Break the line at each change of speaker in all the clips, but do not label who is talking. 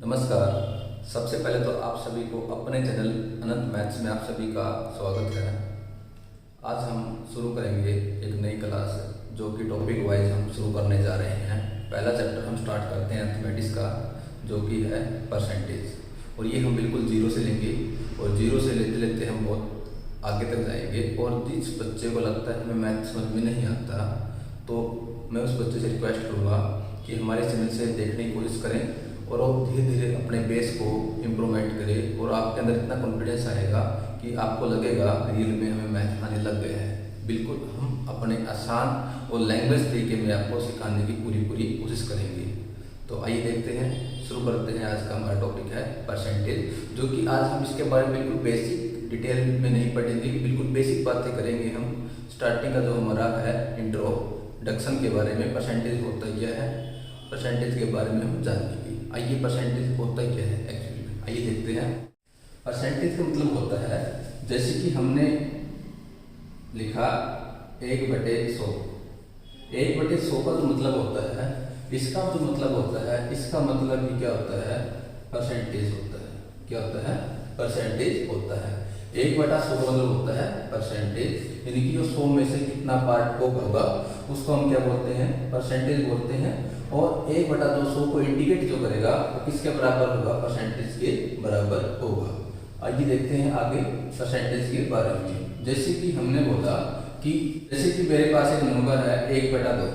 नमस्कार। सबसे पहले तो आप सभी को अपने चैनल अनंत मैथ्स में आप सभी का स्वागत है। आज हम शुरू करेंगे एक नई क्लास जो कि टॉपिक वाइज हम शुरू करने जा रहे हैं। पहला चैप्टर हम स्टार्ट करते हैं अर्थमेटिक्स का, जो कि है परसेंटेज, और ये हम बिल्कुल जीरो से लेंगे और जीरो से लेते लेते हम बहुत आगे तक जाएंगे। और जिस बच्चे को लगता है हमें मैथ समझ में नहीं आता, तो मैं उस बच्चे से रिक्वेस्ट करूँगा कि हमारे चैनल से देखने की कोशिश करें और आप धीरे धीरे अपने बेस को इम्प्रूवमेंट करें और आपके अंदर इतना कॉन्फिडेंस आएगा कि आपको लगेगा रियल में हमें मैथ आने लग गया है। बिल्कुल हम अपने आसान और लैंग्वेज तरीके में आपको सिखाने की पूरी कोशिश करेंगे। तो आइए देखते हैं, शुरू करते हैं। आज का हमारा टॉपिक है परसेंटेज, जो कि आज हम इसके बारे में बिल्कुल बेसिक डिटेल में नहीं पढ़ेंगे, बिल्कुल बेसिक बातें करेंगे हम। स्टार्टिंग का जो हमारा है इंट्रोडक्शन के बारे में, परसेंटेज होता क्या है, परसेंटेज के बारे में हम जानेंगे। आइए परसेंटेज होता क्या है एक्चुअली में, आइए देखते हैं। परसेंटेज का मतलब होता है, जैसे कि हमने लिखा 1/100। 1/100 का जो मतलब होता है, इसका जो मतलब होता है, इसका मतलब ही क्या होता है, परसेंटेज होता है। क्या होता है, परसेंटेज होता है। 1/100 का मतलब होता है परसेंटेज, यानी कि जो 100 में से कितना पार्ट होगा उसको हम क्या बोलते हैं, परसेंटेज बोलते हैं। और 1/200 को इंडिकेट जो करेगा वो किसके बराबर होगा, परसेंटेज के बराबर होगा। आइए देखते हैं आगे परसेंटेज के बारे में। जैसे कि हमने बोला कि जैसे कि मेरे पास एक नंबर है 1/2।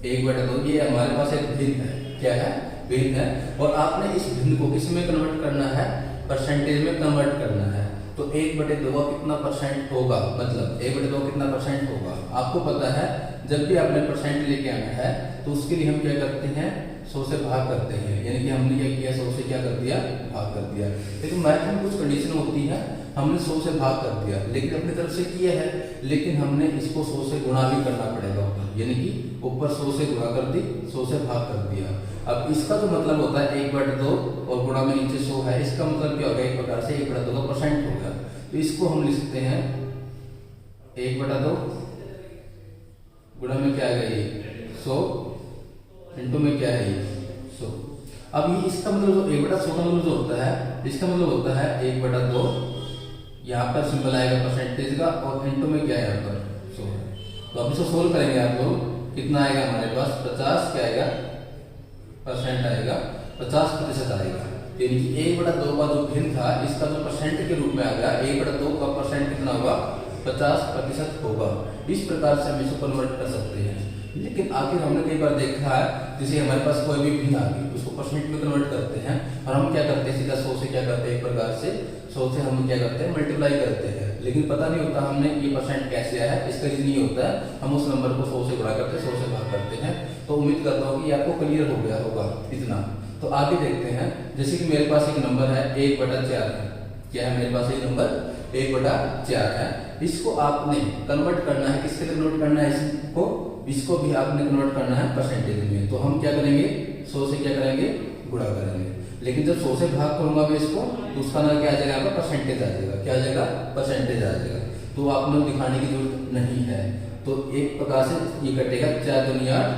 1/2 ये हमारे पास एक भिन्न है। क्या है, भिन्न है। और आपने इस भिन्न को किस में कन्वर्ट करना है, परसेंटेज में कन्वर्ट करना है। तो 1/2 कितना परसेंट होगा, मतलब 1/2 कितना परसेंट होगा आपको पता है। जब भी आपने परसेंट लेके आना है तो उसके लिए हम क्या करते हैं, 100 से भाग करते हैं। यानी कि हमने क्या किया, 100 से क्या कर दिया, भाग कर दिया। लेकिन मैथ में कुछ कंडीशन होती है, हमने 100 से भाग कर दिया लेकिन अपनी तरफ से किया है, लेकिन हमने इसको 100 से गुणा भी करना पड़ेगा ऊपर, यानी कि ऊपर 100 से गुणा कर दी, 100 से भाग कर दिया। अब इसका जो मतलब होता है 1/2 और गुणा में नीचे 100 है, इसका मतलब क्या होगा, एक प्रकार से 1/2 का परसेंट होगा। तो इसको हम लिख सकते हैं 1/2 गुणा में क्या है, ये 100 इंटू में क्या है, ये 100। अब ये इसका मतलब जो 1/100 का मतलब जो होता है, इसका मतलब होता है 1/2, यहाँ पर सिंबल आएगा परसेंटेज का, और इंटू में क्या है, यहाँ पर 100 है। तो अब इसको सोल्व करेंगे आप लोग, कितना आएगा हमारे पास, 50 क्या आएगा, परसेंट आएगा, 50% आएगा। यानी कि 1/2 का जो भिन्न था, इसका जो परसेंट के रूप में आ गया, 1/2 का परसेंट कितना होगा, 50% होगा। इस प्रकार से हम इसको कन्वर्ट कर सकते हैं। लेकिन आखिर हमने कई बार देखा है, जैसे हमारे पास कोई भी भिन्न आ गई, उसको परसेंट में कन्वर्ट करते हैं और हम क्या करते हैं, सीधा 100 से क्या करते हैं, एक प्रकार से 100 से हम क्या करते हैं, मल्टीप्लाई करते हैं। लेकिन पता नहीं होता हमने ये परसेंट कैसे आया है। इसका रीजन ये होता है, हम उस नंबर को 100 से गुणा करते हैं, 100 से भाग करते हैं। तो उम्मीद करता हूँ कि आपको क्लियर हो गया होगा इतना। तो आगे देखते हैं। जैसे कि मेरे पास एक नंबर है 1/4 है। क्या है, मेरे पास एक नंबर 1/4 है। इसको आपने कन्वर्ट करना है, किसके लिए कन्वर्ट करना है, इसको भी आपने कन्वर्ट करना है परसेंटेज में। तो हम क्या करेंगे, 100 से क्या करेंगे, गुणा करेंगे। लेकिन जब 100 से भाग करूंगा मैं इसको, तो उसका ना क्या आ जाएगा, आपका परसेंटेज आ जाएगा। क्या आ जाएगा, परसेंटेज आ जाएगा। तो आपने दिखाने की जरूरत नहीं है। तो एक प्रकार से ये कटेगा, 4 दूनी 8,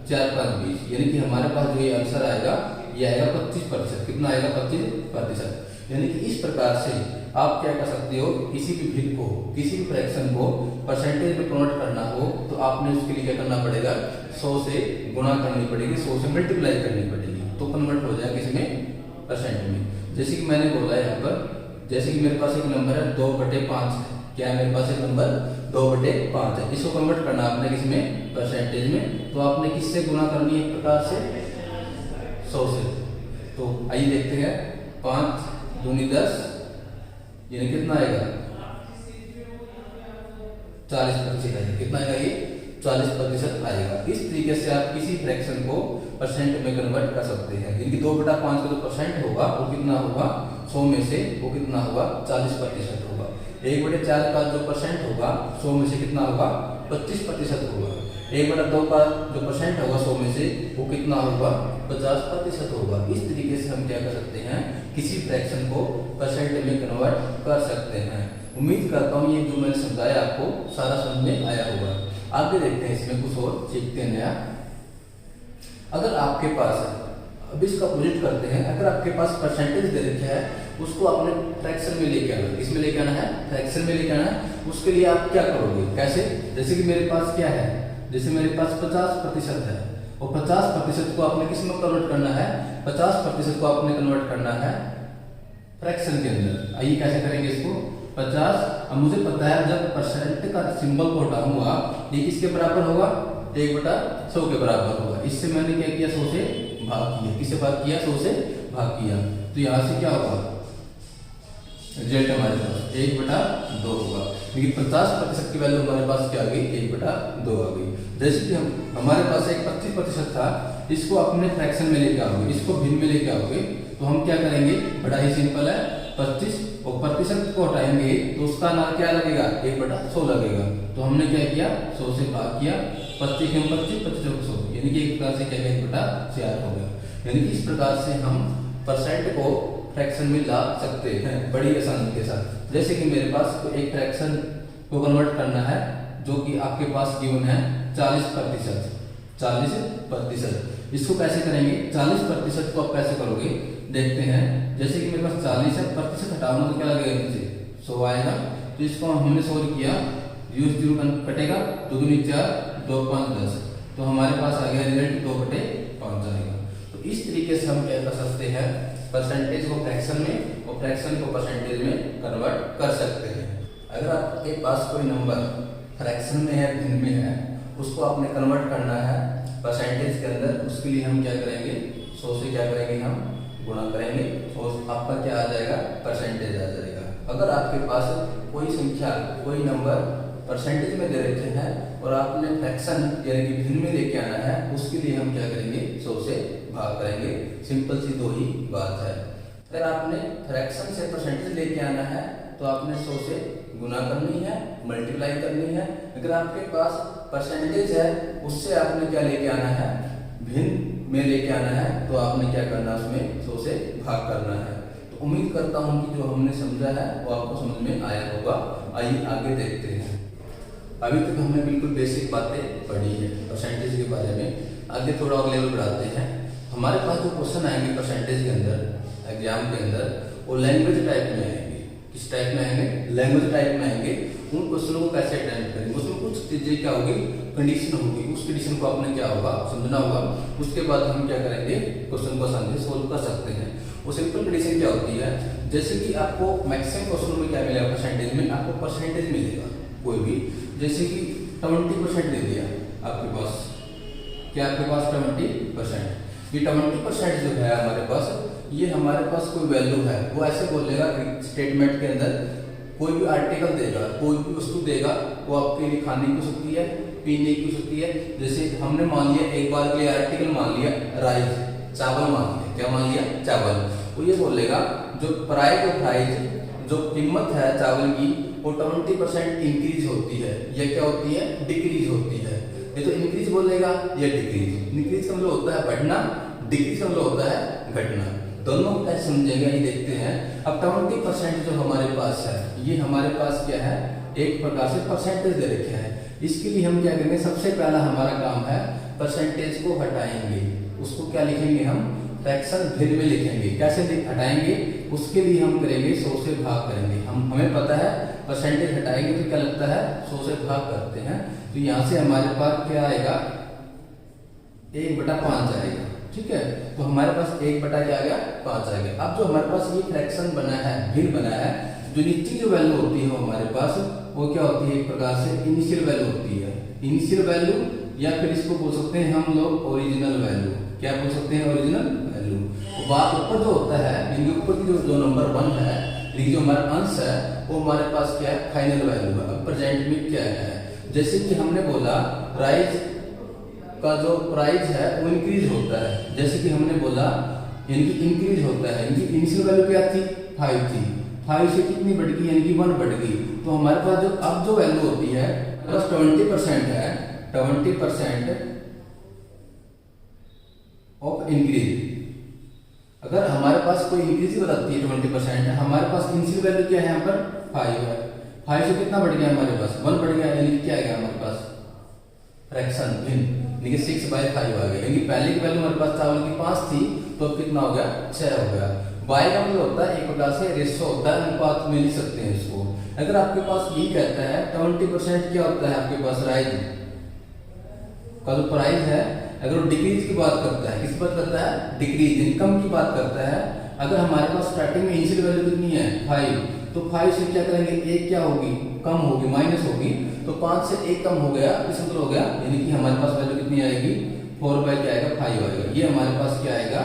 4 5 20, यानी कि हमारे पास जो ये आंसर आएगा, ये आएगा 25%। कितना आएगा, 25%। यानी कि इस प्रकार से आप क्या कर सकते हो, किसी भी भिन्न को, किसी भी फ्रैक्शन को परसेंटेज में कन्वर्ट करना हो तो आपने उसके लिए क्या करना पड़ेगा, 100 से गुणा करनी पड़ेगी, 100 से मल्टीप्लाई करनी पड़ेगी, तो कन्वर्ट हो जाएगा किसमें, परसेंट में। जैसे कि मैंने बोला यहाँ पर, जैसे कि मेरे पास एक नंबर है 2/5 है। क्या है, मेरे पास एक नंबर 2/5 है। इसको कन्वर्ट करना आपने किसमें, परसेंटेज में। तो आपने किससे गुणा करनी है, एक प्रकार से 100 से। तो आइए देखते हैं, 5 दूनी 10, यानी कितना आएगा, 40% आएगा। कितना आएगा, ये 40% आएगा। इस तरीके से आप किसी फ्रैक्शन को परसेंट में कन्वर्ट कर सकते हैं। यानी कि 2/5 का जो परसेंट होगा वो कितना होगा, 100 में से वो कितना होगा, 40% होगा। 1/4 का जो परसेंट होगा 100 में से कितना होगा, 25% होगा। 1/2 का जो परसेंट होगा 100 में से वो कितना होगा, 50% होगा। इस तरीके से हम क्या कर सकते हैं, किसी फ्रैक्शन को परसेंट में कन्वर्ट कर सकते हैं। उम्मीद करता हूँ ये जो मैंने समझाया आपको सारा समझ में आया होगा। आगे देखते हैं, इसमें कुछ और सीखते हैं नया। अगर आपके पास अब इसका अपोजिट करते हैं। अगर आपके पास परसेंटेज दे रखा है उसको आपने फ्रैक्शन में लेके आना है। किसमें लेके आना है? फ्रैक्शन में लेके आना है। उसके लिए आप क्या करोगे? कैसे? जैसे कि मेरे पास क्या है, जैसे मेरे पास 50% है और 50% को आपने किस में कन्वर्ट करना है? 50% को आपने कन्वर्ट करना है फ्रैक्शन के अंदर। आइए कैसे करेंगे इसको? 50, अब मुझे पता है जब परसेंट का सिंबल को हटाऊंगा ये किसके बराबर होगा? 1/100 के बराबर होगा। इससे मैंने क्या किया? 100 से भाग किया। किससे भाग किया? 100 से भाग किया। तो यहाँ से क्या होगा? रिजल्ट हमारे पास 1/2 होगा। लेकिन 50% की वैल्यू हमारे पास क्या आ गई? 1/2 आ गई। जैसे कि हमारे पास एक 25% था, इसको अपने फ्रैक्शन में लेके आओगे, इसको भिन्न में लेके आओगे, तो हम क्या करेंगे? बड़ा ही सिंपल है, 25 और प्रतिशत को हटाएंगे तो उसका नाम क्या लगेगा? 1/100 लगेगा। तो हमने क्या किया? 100 से भाग किया, 25 में 25, 25 में 100, यानी कि एक प्रकार से क्या 1/4 हो गया। यानी कि इस प्रकार से हम परसेंट को फ्रैक्शन में ला सकते हैं बड़ी आसानी के साथ। जैसे कि मेरे पास एक फ्रैक्शन को कन्वर्ट करना है जो कि आपके पास गिवन है 40%। 40%, इसको कैसे करेंगे? 40% को आप कैसे करोगे देखते हैं। जैसे कि मेरे पास 40 है, प्रतिशत हटाना तो क्या लगेगा? नीचे 100 आएगा। तो इसको हमने सोल्व किया, 0 कटेगा, 2 दूनी 4, 2 5 10, तो हमारे पास आ गया रिजल्ट 2/5 आएगा। तो इस तरीके से हम क्या कर सकते हैं? परसेंटेज को फ्रैक्शन में और फ्रैक्शन को परसेंटेज में कन्वर्ट कर सकते हैं। अगर आपके पास कोई नंबर फ्रैक्शन में है, भिन्न में है, उसको आपने कन्वर्ट करना है परसेंटेज के अंदर, उसके लिए हम क्या करेंगे? 100 से क्या करेंगे? हम गुणा करेंगे और आपका क्या आ जाएगा? परसेंटेज आ जाएगा। अगर आपके पास कोई संख्या, कोई नंबर परसेंटेज में दे रखे हैं और आपने फ्रैक्शन यानी कि भिन्न में लेके आना है, उसके लिए हम क्या करेंगे? 100 से भाग करेंगे। सिंपल सी दो ही बात है। अगर आपने फ्रैक्शन से परसेंटेज लेके आना है तो आपने 100 से गुना करनी है, मल्टीप्लाई करनी है। अगर आपके पास परसेंटेज है उससे आपने क्या लेके आना है? भिन्न में लेके आना है, तो आपने क्या करना है? उसमें 100 से भाग करना है। तो उम्मीद करता हूं कि जो हमने समझा है वो आपको समझ में आया होगा। आइए आगे देखते हैं। अभी तक हमने बिल्कुल बेसिक बातें पढ़ी है परसेंटेज के बारे में। आगे थोड़ा और लेवल बढ़ाते हैं। हमारे पास जो क्वेश्चन आएंगे परसेंटेज के अंदर, एग्जाम के अंदर, वो लैंग्वेज टाइप में आएंगे। किस टाइप में आएंगे? लैंग्वेज टाइप में आएंगे। उन क्वेश्चनों को कैसे अटेम्प्ट करेंगे? उसमें कुछ चीजें क्या होगी? कंडीशन होगी। उस कंडीशन को आपने क्या होगा? समझना होगा। उसके बाद हम क्या करेंगे? क्वेश्चन को आसानी से सोल्व कर सकते हैं। वो सिंपल कंडीशन क्या होती है? जैसे कि आपको मैक्सिमम क्वेश्चन में क्या मिलेगा? परसेंटेज में आपको परसेंटेज मिलेगा कोई भी। जैसे कि 20% दे दिया आपके पास, क्या आपके पास 20%। ये 20% जो है हमारे पास, ये हमारे पास कोई वैल्यू है, वो ऐसे बोलेगा स्टेटमेंट के अंदर कोई भी आर्टिकल देगा, कोई भी वस्तु देगा, वो आपके लिए खाने की हो सकती है, पीने की हो सकती है। जैसे हमने मान लिया एक बार के लिए आर्टिकल मान लिया राइस, चावल मान लिया। क्या मान लिया? चावल। वो ये बोलेगा जो प्राइस जो कीमत है चावल की वो 20% इंक्रीज होती है, या क्या होती है? डिक्रीज होती है। ये तो इंक्रीज बोलेगा या डिक्रीज। इंक्रीज का मतलब होता है बढ़ना, डिक्रीज का मतलब होता है घटना। दोनों कैसे समझेगा ये देखते हैं। अब 20% जो हमारे पास है, ये हमारे पास क्या है? एक प्रकार से परसेंटेज दे रखे हैं। इसके लिए हम क्या करेंगे? सबसे पहला हमारा काम है परसेंटेज को हटाएंगे। उसको क्या लिखेंगे? हम फ्रैक्शन भिन्न में लिखेंगे। कैसे हटाएंगे? उसके लिए हम करेंगे 100 से भाग करेंगे। हमें पता है परसेंटेज हटाएंगे तो क्या लगता है? 100 से भाग करते हैं। तो यहाँ से हमारे पास क्या आएगा? 1/5 आएगा। ठीक है, तो हमारे पास 1/5 क्या आ गया? 5 आ गया। अब जो हमारे पास ये फ्रैक्शन बना है, भिन्न बना है, जो नीचे जो वैल्यू होती है हमारे पास वो क्या होती है? एक प्रकार से इनिशियल वैल्यू होती है। इनिशियल वैल्यू, या फिर इसको बोल सकते हैं हम लोग ओरिजिनल वैल्यू। क्या बोल सकते हैं? Original value. तो बात ऊपर जो होता है, इनके ऊपर की जो नंबर 1 है, लेकिन जो हमारा अंश है वो हमारे पास क्या है? फाइनल वैल्यू है। अब प्रेजेंट में क्या है? जैसे कि हमने बोला राइस का जो प्राइस है वो इंक्रीज होता है। जैसे कि हमने बोला यानी कि इंक्रीज होता है। इनकी इनिशियल वैल्यू क्या थी? 5 थी। 5 से कितनी बढ़ गई? यानी कि 1 बढ़ गई। तो हमारे पास जो अब जो वैल्यू होती है बस 20% है, 20% ऑफ इंक्रीज। अगर हमारे पास कोई इंक्रीज बताती है 20%, हमारे पास इनिशियल वैल्यू क्या है? यहाँ पर 5 है। 5 से कितना बढ़ गया? हमारे पास 1 बढ़ गया। यानी क्या आएगा हमारे पास? फ्रैक्शन भिन्न, यानी 6/5 आ गया। यानी पहले की वैल्यू हमारे पास चावल की 5 थी, तो कितना हो गया 6 हो गया। y का मतलब होता है एक प्रकार से रेशो होता है, अनुपात में लिख सकते हैं इसको। अगर आपके पास ये कहता है 20% क्या होता है आपके पास राइज का जो प्राइस है, अगर वो डिक्रीज की बात करता है, किस बात करता है डिक्रीज इनकम की बात करता है। अगर हमारे पास स्टार्टिंग में इनिशियल वैल्यू कितनी है 5, तो 5 से क्या करेंगे एक क्या होगी कम होगी माइनस होगी, तो 5 से एक कम हो गया इस मतलब हो गया, यानी कि हमारे पास वैल्यू कितनी आएगी 4 बाई क्या आएगा 5 आएगा। ये हमारे पास क्या आएगा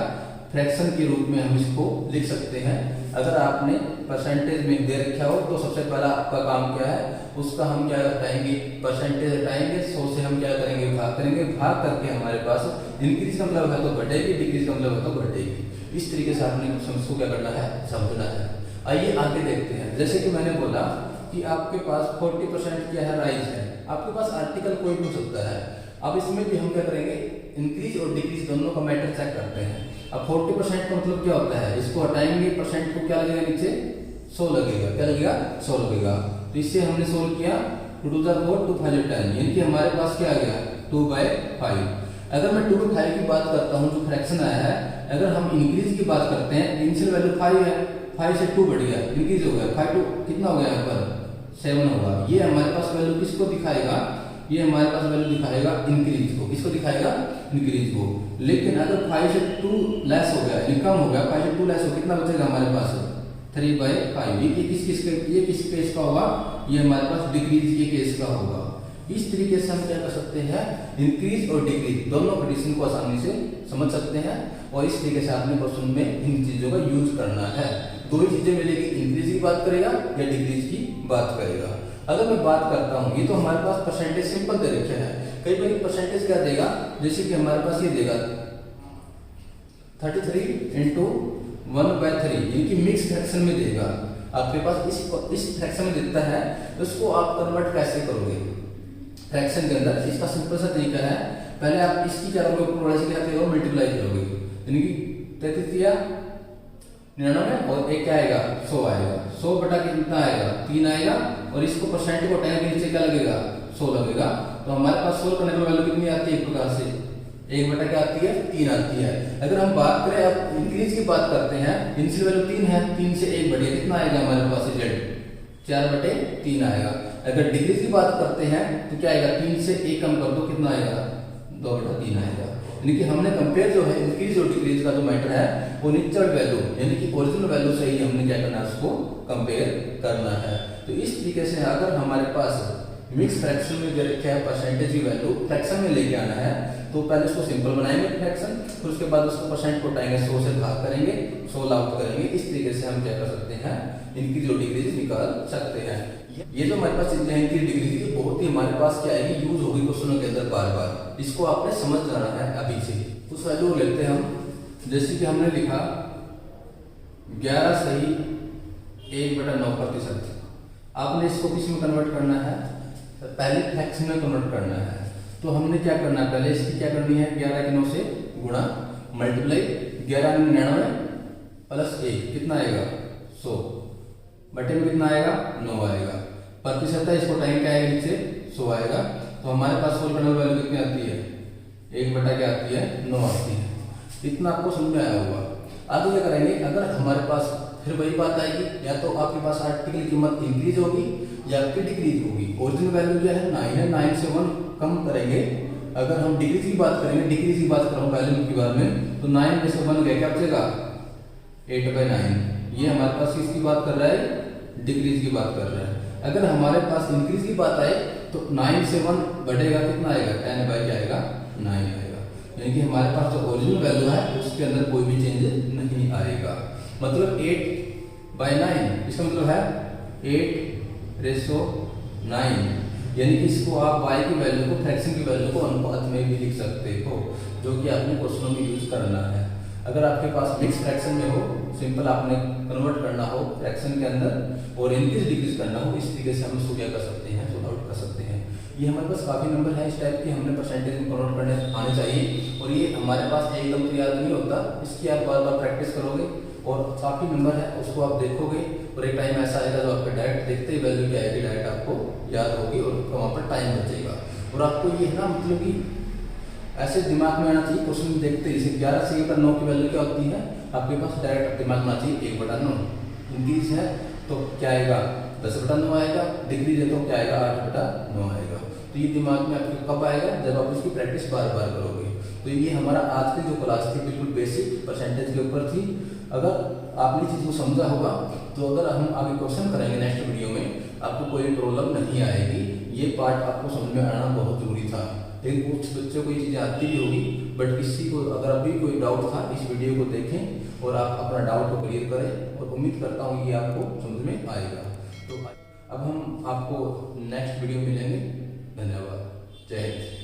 फ्रैक्शन के रूप में हम इसको लिख सकते हैं। अगर आपने परसेंटेज में दे रखा हो तो सबसे पहला आपका काम क्या है, उसका हम क्या हटाएंगे परसेंटेज हटाएंगे, 100 से हम क्या करेंगे भाग करेंगे, भाग करके हमारे पास इंक्रीज का मतलब है तो घटेगी, डिक्रीज का मतलब है तो घटेगी। इस तरीके से आपने उसको क्या करना है समझना है। आइए आगे देखते हैं। जैसे कि मैंने बोला कि आपके पास 40% क्या है राइज है, आपके पास आर्टिकल कोई भी हो सकता है। अब इसमें भी हम क्या करेंगे इंक्रीज और डिक्रीज दोनों का मैटर चेक करते हैं। अब 40% का मतलब क्या होता है, इसको हटाएंगे परसेंट को क्या लगेगा नीचे 100 लगेगा, क्या लगेगा 100 लगेगा। तो इससे हमने सोल्व किया 2 to the 4 2010, यानी कि हमारे पास क्या आ गया 2/5। अगर मैं 2/5 की बात करता हूँ जो फ्रैक्शन आया है, अगर हम इंक्रीज की बात करते हैं, इनिशियल वैल्यू 5 है, 5 से 2 बढ़ गया इंक्रीज हो गया, 5 to कितना हो गया यहाँ पर 7 होगा। ये हमारे पास वैल्यू किसको दिखाएगा, ये हमारे पास वैल्यू दिखाएगा इंक्रीज को, किसको दिखाएगा इंक्रीज को। लेकिन अगर 5 से 2 लेस हो गया यानी कम हो गया, 5 से 2 लेस हो कितना बचेगा हमारे पास 3/5। ये किस केस का होगा, ये हमारे पास डिक्रीज के केस का होगा। इस तरीके से हम क्या कर सकते हैं इंक्रीज और डिक्रीज दोनों कंडीशन को आसानी से समझ सकते हैं, और इस तरीके से आपने क्वेश्चन में इन चीजों का यूज करना है। दो ही चीजें मिलेगी, इंक्रीज की बात करेगा या डिक्रीज की बात करेगा। अगर मैं बात करता हूँ, ये तो हमारे पास परसेंटेज सिंपल दे रखे हैं, कई बार परसेंटेज क्या देगा, जैसे कि हमारे पास ये देगा 33 into 1/3, यानी कि मिक्स फ्रैक्शन में देगा। आपके पास इस फ्रैक्शन में देता है, तो इसको आप कन्वर्ट कैसे करोगे फ्रैक्शन के अंदर। इसका सिंपल सा तरीका है, पहले आप इसकी क्या करोगे मल्टीप्लाई करोगे, यानी कि 33 99 और एक क्या आएगा 100 आएगा, 100 बटा कितना आएगा 3 आएगा, और इसको परसेंट को हटाने के नीचे क्या लगेगा 100 लगेगा। तो हमारे पास 100 करने पर वैल्यू कितनी आती है एक प्रकार से 1 बटा क्या आती है 3 आती है। अगर हम बात करें अब इंक्रीज की बात करते हैं, इनिशियल वैल्यू 3 है, 3 से 1 बढ़िया कितना आएगा हमारे पास z 4/3 आएगा। अगर डिक्रीज की बात करते हैं तो क्या आएगा 3 से 1 कम कर दो कितना आएगा 2/3 आएगा। यानी कि हमने कंपेयर जो है इंक्रीज और डिक्रीज का जो मैटर है वो नेचुरल वैल्यू यानी कि ओरिजिनल वैल्यू से ही हमने क्या करना है उसको कंपेयर करना है। तो इस तरीके से अगर हमारे पास मिक्स फ्रैक्शन में दे रखा है परसेंटेज की वैल्यू फ्रैक्शन में लेके आना है, तो पहले उसको सिंपल बनाएंगे फ्रैक्शन, फिर उसके बाद उसको परसेंट को उठाएंगे 100 से भाग करेंगे 100 आउट करेंगे। इस तरीके से हम क्या कर सकते हैं इंक्रीज और डिक्रीज निकाल सकते हैं। ये जो हमारे पास चीजें हैं इंक्रीज डिक्रीज की बहुत ही हमारे पास क्या आएगी यूज होगी क्वेश्चनों के अंदर बार बार, इसको आपने समझ जाना है अभी से। उस वैल्यू लेते हैं हम, जैसे कि हमने लिखा 11 सही 1/9%। आपने इसको किस में कन्वर्ट करना है, पहले फ्रैक्शन में कन्वर्ट करना है। तो हमने क्या करना है पहले इसकी क्या करनी है 11 के 9 से गुणा मल्टीप्लाई 11 में 99 प्लस 1 कितना आएगा 100 बटे में कितना आएगा 9 आएगा, प्रतिशत है इसको टाइम क्या आएगा नीचे 100 आएगा। तो हमारे पास सोल्व करने वैल्यू कितनी आती है 1 बटा क्या आती है 9 आती है। इतना आपको समझ में आया होगा। आगे क्या करेंगे, अगर हमारे पास फिर वही बात आएगी, या तो आपके पास आर्टिकल की कीमत इंक्रीज होगी या आपकी डिक्रीज होगी। ओरिजिनल वैल्यू क्या है 9 है, 9 से 1 कम करेंगे। अगर हम डिक्रीज की बात करेंगे, डिक्रीज की बात कर रहा हूँ पहले की बार में, तो 9 में से 1 गया क्या बचेगा 8/9। ये हमारे पास किसकी बात कर रहा है डिक्रीज की बात कर रहा है। अगर हमारे पास इंक्रीज की बात आए तो 9 से 1 बढ़ेगा कितना आएगा 10 क्या आएगा 9 आएगा। यानी कि हमारे पास जो ओरिजिनल वैल्यू है उसके अंदर कोई भी चेंज नहीं आएगा। मतलब 8/9 इसका मतलब है 8:9, यानी कि इसको आप y की वैल्यू को फ्रैक्शन की वैल्यू को अनुपात में भी लिख सकते हो, जो कि आपने क्वेश्चनों में यूज करना है। अगर आपके पास मिक्स फ्रैक्शन में हो, सिंपल आपने कन्वर्ट करना हो फ्रैक्शन के अंदर और इंक्रीज डिक्रीज करना हो, इस तरीके से हम इसको क्या कर सकते हैं सोल्व आउट कर सकते हैं। ये हमारे पास काफी नंबर है इस टाइप के, हमने परसेंटेज में कन्वर्ट करने आने चाहिए, और ये हमारे पास एकदम तो याद नहीं होता, इसकी आप बार बार प्रैक्टिस करोगे और काफी नंबर है उसको आप देखोगे, और एक टाइम ऐसा आएगा जो आपके डायरेक्ट देखते ही वैल्यू क्या आएगी डायरेक्ट आपको याद होगी और वहाँ पर टाइम बचेगा। और आपको ये है ना मतलब कि ऐसे दिमाग में आना चाहिए। क्वेश्चन देखते ही 11 से 1/9 की वैल्यू क्या होती है आपके पास, डायरेक्ट दिमाग में आना चाहिए 1/9। इंक्रीज है तो क्या आएगा 10/9 आएगा, डिक्रीज है तो क्या आएगा 8/9 आएगा। तो ये दिमाग में आपके कब आएगा, जब आप इसकी प्रैक्टिस बार बार करोगे। तो ये हमारा आज की जो क्लास थी बिल्कुल बेसिक परसेंटेज के ऊपर थी। अगर आपने चीज़ को समझा होगा तो अगर हम आगे क्वेश्चन करेंगे नेक्स्ट वीडियो में आपको कोई प्रॉब्लम नहीं आएगी। ये पार्ट आपको समझ में आना बहुत जरूरी था। लेकिन कुछ बच्चों को ये चीज़ें आती भी होगी, बट किसी को अगर अभी कोई डाउट था इस वीडियो को देखें और आप अपना डाउट को क्लियर करें, और उम्मीद करता हूँ ये आपको समझ में आएगा। तो अब हम आपको नेक्स्ट वीडियो मिलेंगे। धन्यवाद। जय हिंद।